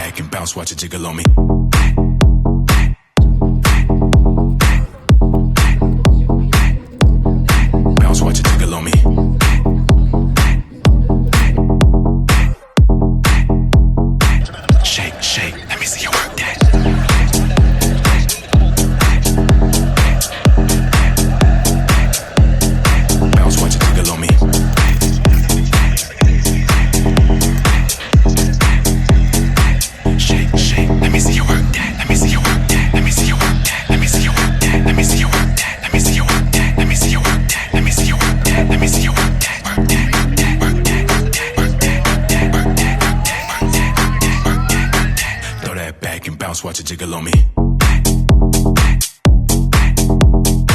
back and bounce, watch it jiggle on me. Bounce, watch it jiggle on me. Shake, shake, let me see you work that. Bounce, watch it jiggle on me. Shake, shake, let me see you work that. Let me see you work that. Let me see you work that. Let me see you work that. Let me see you work that. Let me see you work that. Let me see you work that. Let me see you work that. Let me see you work that. Work that, work that, work that, work that, work that, work that, work that, work that, work that. Throw that back and bounce, watch it jiggle on me.